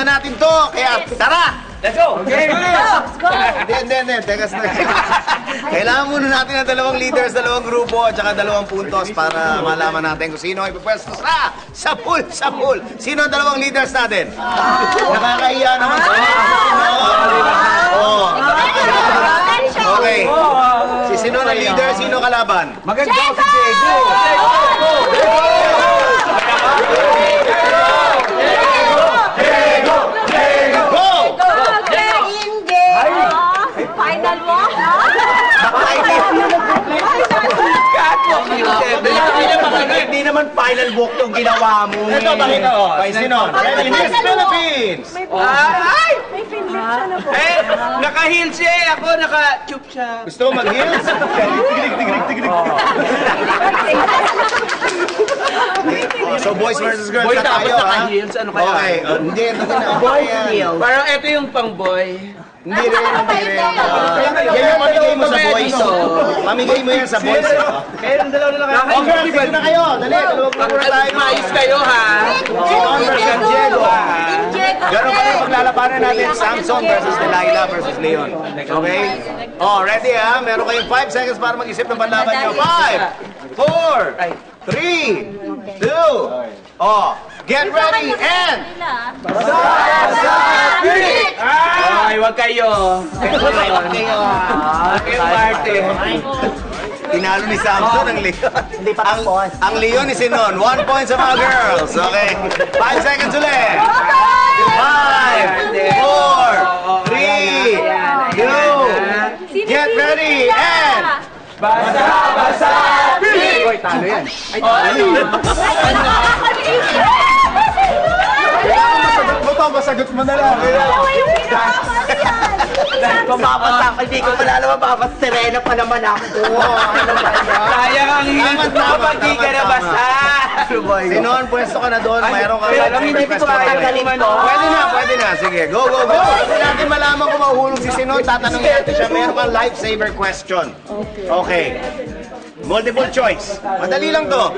na natin to. Kaya tara! Let's go! Okay, Let's go! Hindi. Teka, kailangan muna natin ng dalawang leaders, dalawang grupo, at saka dalawang puntos para malaman natin kung sino ay pupwesto sa pool. Sino ang dalawang leaders natin? Nakakahiya naman sa Okay. Si sino na leader, sino kalaban? maganda ko si Diego. Final walk? Hindi naman final walk yung ginawa mo. Ito, pakita ko. Sino? Miss Philippines! Ay! May Finnish siya na po. Eh, naka-heels siya eh. Ako naka-tube siya. Gusto mo mag-heels? So boys versus girls Boy, na dapat tayo, ha? naka-heels. Ano kaya? Okay. Hindi, ito na. Boys heels. Parang ito yung pang-boy. Hindi rin. Yan yung mamigay mo sa boys. Mamigay mo yan sa boys. Kaya yung dalawa na lang kayo. Okay, girls, dito na kayo. Dali, dalawang grupo na tayo. Maayos kayo, ha? Simon versus Diego. Gano'n kayo paglalabanan natin? Samson versus Delilah versus Leon. Okay? Oh, ready ha? Meron kayong 5 seconds para mag-isip ng panlaban nyo. 5, 4, 3, 2, oh, get ready and... Ay, wag kayo. Wag kayo. Parte. Tinalo ni Samson ang Leon. Ang Leon ni Sinon. 1 point sa mga girls. Okay. 5 seconds ulit. 5, 4, 3, 2, get ready and... Basa! Oy, talo yan. Masagot mo na lang. Kung mapasa, hindi ko pala naman mapasa. Serena pa naman ako. Sayang ang heels mo pag di ka nabasa. Sinon, pwesto ka na doon. Mayroon ka Pero hindi ko tatanggalin to. Pwede na. Sige, go. Hindi natin malaman kung mahuhulog si Sinon. Tatanungin natin siya. Meron kang lifesaver question. Okay. Multiple choice. Madali lang to.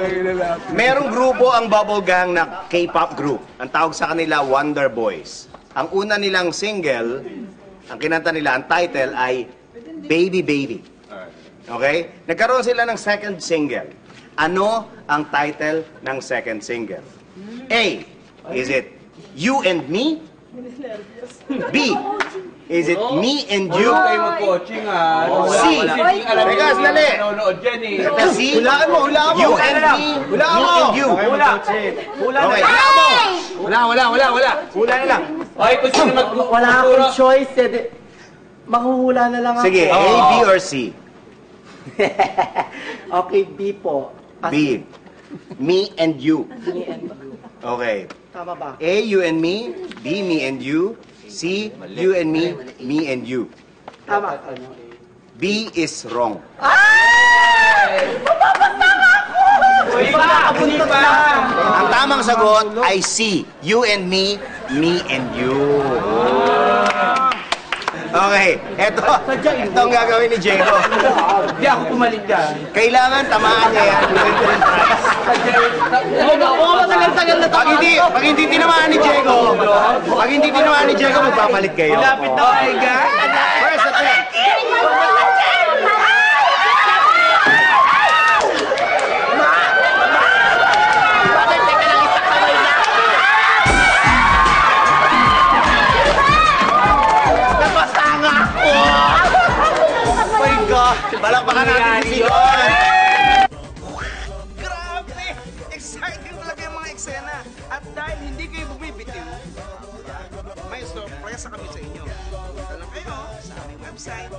Merong grupo ang Bubble Gang na K-pop group. Ang tawag sa kanila Wonder Boys. Ang una nilang single, ang kinanta nila, ang title ay Baby Baby. Okay? Nagkaroon sila ng second single. Ano ang title ng second single? A. Is it You and Me? B. Is it Me and You? Kayo mag-coaching, ha? C. Teka, dali. Nanonood dyan, eh. C. Hulaan mo. You and Me. Me and You. Hula Okay. Hula na lang. Okay, kung sino Wala akong choice. Mahuhula na lang ako. Sige, A, B, or C? Okay, B po. B. Me and You. Me and you. Okay. Tama ba? A, You and Me. B, Me and You. C, You and Me. Me and You. Tama. B is wrong. Uy, makakapunta pa. Ang tamang sagot ay C. You and Me. Me and You. Okay, eto ang gagawin ni Diego. Hindi ako pumalit ka. Kailangan tamaan niya yan. Pag hindi tinamaan ni Diego, magpapalit kayo. Lapit na kayo, guys. First attempt. Oh my God! Balakbakan natin si Sinon! Grabe! Exciting talaga yung mga eksena. At dahil hindi kayo bumibitiw, may sorpresa kami sa inyo. Punta lang kayo sa aming website